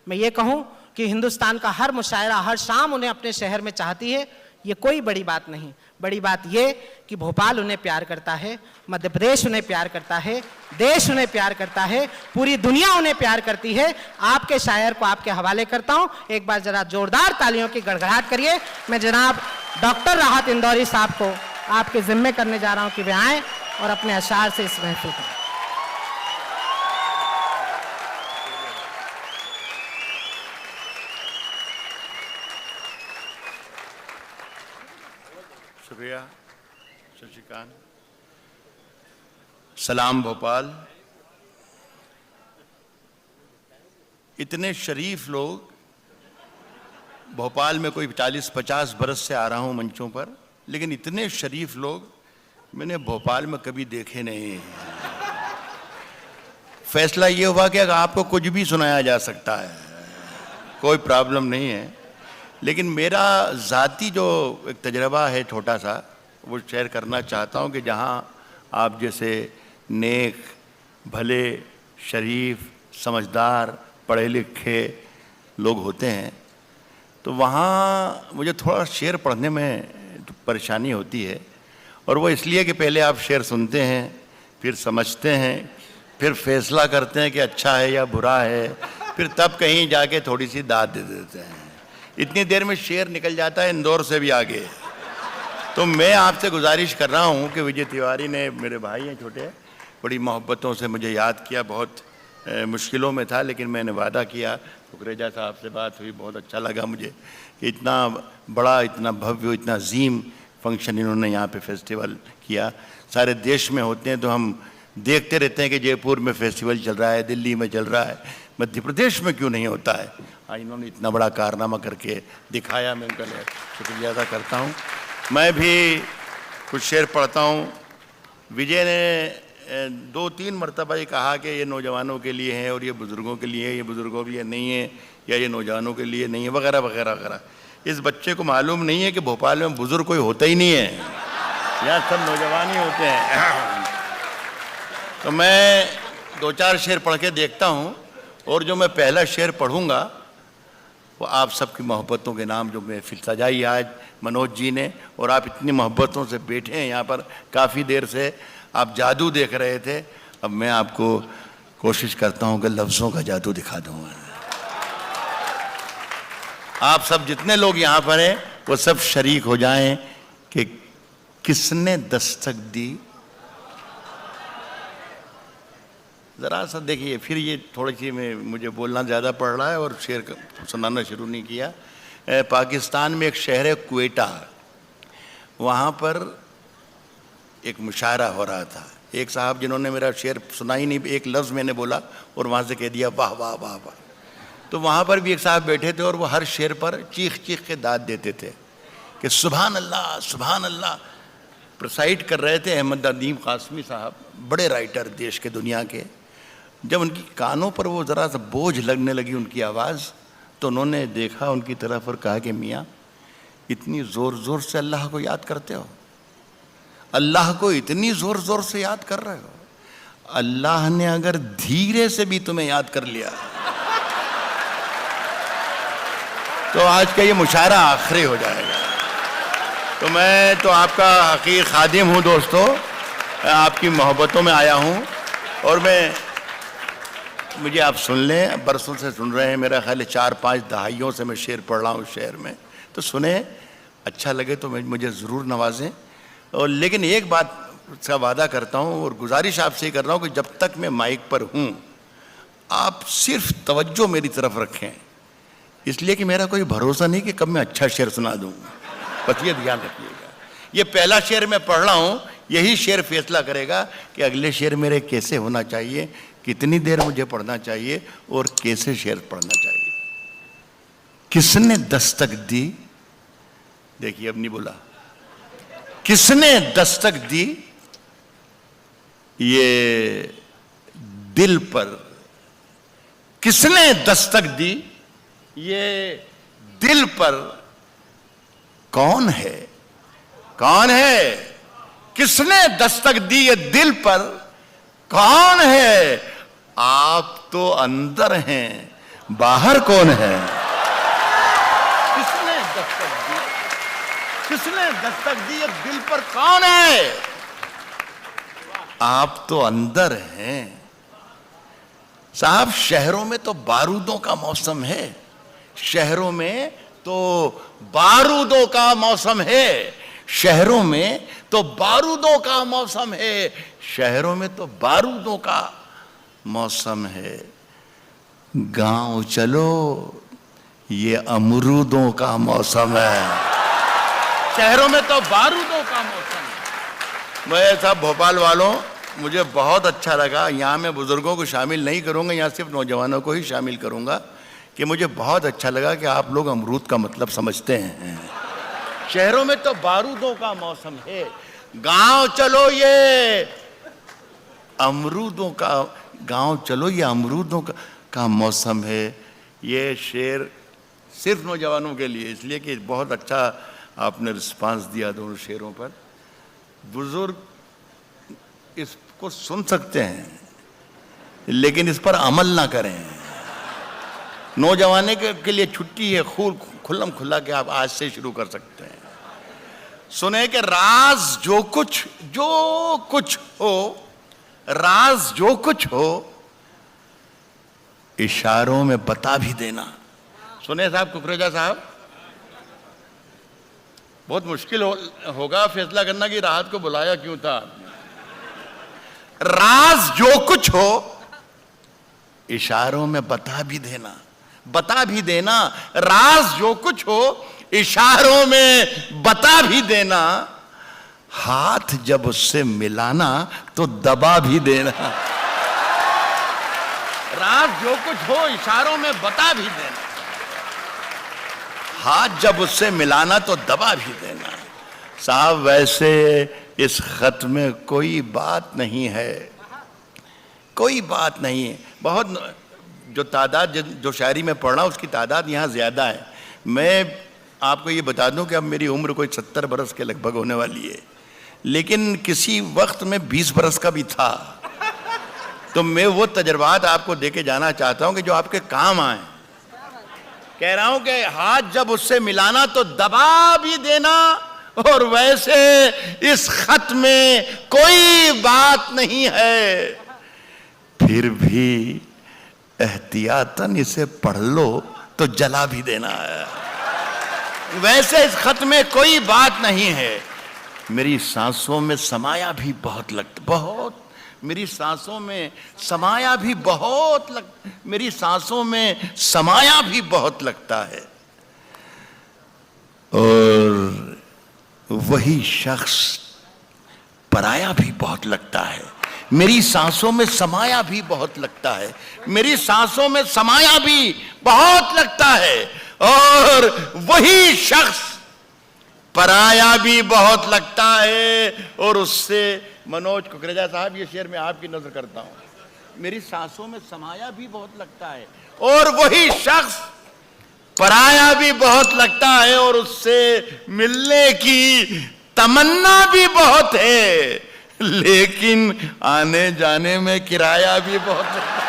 मैं ये कहूं कि हिंदुस्तान का हर मुशायरा हर शाम उन्हें अपने शहर में चाहती है, ये कोई बड़ी बात नहीं। बड़ी बात ये कि भोपाल उन्हें प्यार करता है, मध्य प्रदेश उन्हें प्यार करता है, देश उन्हें प्यार करता है, पूरी दुनिया उन्हें प्यार करती है। आपके शायर को आपके हवाले करता हूं, एक बार जरा जोरदार तालियों की गड़गड़ाहट करिए। मैं जनाब डॉक्टर राहत इंदौरी साहब को आपके जिम्मे करने जा रहा हूं कि वे आएं और अपने अशार से इस महफिल को। शुक्रिया शशिकांत। सलाम भोपाल। इतने शरीफ लोग, भोपाल में कोई 40-50 बरस से आ रहा हूं मंचों पर, लेकिन इतने शरीफ लोग मैंने भोपाल में कभी देखे नहीं। फैसला ये हुआ कि अगर आपको कुछ भी सुनाया जा सकता है, कोई प्रॉब्लम नहीं है, लेकिन मेरा ज़ाती जो एक तजर्बा है छोटा सा, वो शेयर करना चाहता हूँ कि जहाँ आप जैसे नेक, भले, शरीफ, समझदार, पढ़े लिखे लोग होते हैं, तो वहाँ मुझे थोड़ा शेर पढ़ने में परेशानी होती है। और वो इसलिए कि पहले आप शेर सुनते हैं, फिर समझते हैं, फिर फैसला करते हैं कि अच्छा है या बुरा है, फिर तब कहीं जाके थोड़ी सी दाद दे देते हैं। इतनी देर में शेर निकल जाता है इंदौर से भी आगे। तो मैं आपसे गुजारिश कर रहा हूँ कि विजय तिवारी ने, मेरे भाई हैं छोटे, बड़ी मोहब्बतों से मुझे याद किया। बहुत मुश्किलों में था, लेकिन मैंने वादा किया। कुकरेजा साहब से बात हुई, बहुत अच्छा लगा मुझे कि इतना बड़ा, इतना भव्य, इतना अजीम फंक्शन इन्होंने यहाँ पे फेस्टिवल किया। सारे देश में होते हैं तो हम देखते रहते हैं कि जयपुर में फेस्टिवल चल रहा है, दिल्ली में चल रहा है, मध्य प्रदेश में क्यों नहीं होता है। हाँ, इन्होंने इतना बड़ा कारनामा करके दिखाया, मैं उनका शुक्रिया अदा करता हूँ। मैं भी कुछ शेर पढ़ता हूँ। विजय ने 2-3 मरतबा ये कहा कि ये नौजवानों के लिए है और ये बुज़ुर्गों के लिए है, ये बुज़ुर्गों के लिए नहीं है, या ये नौजवानों के लिए नहीं है, वगैरह वगैरह वगैरह। इस बच्चे को मालूम नहीं है कि भोपाल में बुज़ुर्ग कोई होता ही नहीं है, यहाँ सब नौजवान ही होते हैं। तो मैं 2-4 शेर पढ़ के देखता हूँ, और जो मैं पहला शेर पढ़ूँगा वो आप सबकी मोहब्बतों के नाम, जो महफिल सजाई आज मनोज जी ने, और आप इतनी मोहब्बतों से बैठे हैं यहाँ पर, काफ़ी देर से आप जादू देख रहे थे। अब मैं आपको कोशिश करता हूँ कि लफ्ज़ों का जादू दिखा दूँगा। आप सब जितने लोग यहाँ पर हैं वो सब शरीक हो जाएं कि किसने दस्तक दी। ज़रा सा देखिए, फिर ये थोड़ी सी मुझे बोलना ज़्यादा पड़ रहा है और शेर सुनाना शुरू नहीं किया। पाकिस्तान में एक शहर है क्वेटा, वहाँ पर एक मुशायरा हो रहा था। एक साहब जिन्होंने मेरा शेर सुना ही नहीं, एक लफ्ज़ मैंने बोला और वहाँ से कह दिया वाह वाह वाह वाह। तो वहाँ पर भी एक साहब बैठे थे और वो हर शेर पर चीख चीख के दाद देते थे कि सुभान अल्लाह सुभान अल्लाह। प्रिसाइड कर रहे थे अहमद नदीम कासमी साहब, बड़े राइटर देश के, दुनिया के। जब उनकी कानों पर वो ज़रा सा बोझ लगने लगी उनकी आवाज़, तो उन्होंने देखा उनकी तरफ और कहा कि मियाँ, इतनी ज़ोर ज़ोर से अल्लाह को याद करते हो, अल्लाह को इतनी ज़ोर ज़ोर से याद कर रहे हो, अल्लाह ने अगर धीरे से भी तुम्हें याद कर लिया तो आज का ये मुशायरा आखिरी हो जाएगा। तो मैं तो आपका हकीर खादिम हूँ दोस्तों, आपकी मोहब्बतों में आया हूँ, और मुझे आप सुन लें, बरसों से सुन रहे हैं, मेरा ख्याल है 4-5 दहाइयों से मैं शेर पढ़ रहा हूँ शहर में, तो सुने, अच्छा लगे तो मुझे ज़रूर नवाजें। और लेकिन एक बात का वादा करता हूँ और गुजारिश आपसे ही कर रहा हूँ कि जब तक मैं माइक पर हूँ आप सिर्फ तवज्जो मेरी तरफ रखें, इसलिए कि मेरा कोई भरोसा नहीं कि कब मैं अच्छा शेर सुना दूँ, बस ये ध्यान रखिएगा। ये पहला शेर मैं पढ़ रहा हूँ, यही शेर फैसला करेगा कि अगले शेर मेरे कैसे होना चाहिए, कितनी देर मुझे पढ़ना चाहिए और कैसे शेर पढ़ना चाहिए। किसने दस्तक दी, देखिए अब नहीं बोला, किसने दस्तक दी ये दिल पर, किसने दस्तक दी ये दिल पर, कौन है, कौन है, किसने दस्तक दी ये दिल पर, कौन है। आप तो अंदर हैं, बाहर कौन है? किसने दस्तक दी? किसने दस्तक दी? दिल पर कौन है? आप तो अंदर हैं साहब। शहरों में तो बारूदों का मौसम है, शहरों में तो बारूदों का मौसम है, शहरों में तो बारूदों का मौसम है, शहरों में तो बारूदों का मौसम है। गांव चलो ये अमरूदों का मौसम है, शहरों में तो बारूदों का मौसम है। मैं साहब भोपाल वालों, मुझे बहुत अच्छा लगा, यहाँ मैं बुजुर्गों को शामिल नहीं करूँगा, यहाँ सिर्फ नौजवानों को ही शामिल करूँगा, कि मुझे बहुत अच्छा लगा कि आप लोग अमरूद का मतलब समझते हैं। शहरों में तो बारूदों का मौसम है, गांव चलो ये अमरूदों का, गांव चलो ये अमरूदों का मौसम है। ये शेर सिर्फ नौजवानों के लिए, इसलिए कि बहुत अच्छा आपने रिस्पांस दिया दोनों शेरों पर। बुजुर्ग इसको सुन सकते हैं लेकिन इस पर अमल ना करें। नौजवाने के लिए छुट्टी है, खुल्लम खुल्ला के आप आज से शुरू कर सकते हैं। सुने कि राज जो कुछ हो, राज जो कुछ हो इशारों में बता भी देना। सुने साहब कुकरेजा साहब, बहुत मुश्किल होगा फैसला करना कि राहत को बुलाया क्यों था। राज जो कुछ हो इशारों में बता भी देना, बता भी देना। राज जो कुछ हो इशारों में बता भी देना। हाथ जब उससे मिलाना तो दबा भी देना। राज जो कुछ हो इशारों में बता भी देना, हाथ जब उससे मिलाना तो दबा भी देना। साहब वैसे इस खत में कोई बात नहीं है, कोई बात नहीं है। बहुत जो तादाद जो शायरी में पढ़ रहा हूं उसकी तादाद यहाँ ज्यादा है। मैं आपको ये बता दूं कि अब मेरी उम्र कोई 70 बरस के लगभग होने वाली है, लेकिन किसी वक्त में 20 बरस का भी था। तो मैं वो तजर्बात आपको देके जाना चाहता हूं कि जो आपके काम आए। कह रहा हूं कि हाथ जब उससे मिलाना तो दबा भी देना, और वैसे इस खत में कोई बात नहीं है, फिर भी एहतियातन इसे पढ़ लो तो जला भी देना है। वैसे इस खत में कोई बात नहीं है। मेरी सांसों में समाया भी बहुत लगता, बहुत मेरी सांसों में समाया भी बहुत मेरी सांसों में समाया भी बहुत लगता है। और वही शख्स पराया भी बहुत लगता है। मेरी सांसों में समाया भी बहुत लगता है, मेरी सांसों में समाया भी बहुत लगता है। और वही शख्स पराया भी बहुत लगता है। और उससे मनोज कुकरेजा साहब, ये शेर मैं आपकी नजर करता हूं। मेरी सांसों में समाया भी बहुत लगता है और वही शख्स पराया भी बहुत लगता है, और उससे मिलने की तमन्ना भी बहुत है, लेकिन आने जाने में किराया भी बहुत लगता है।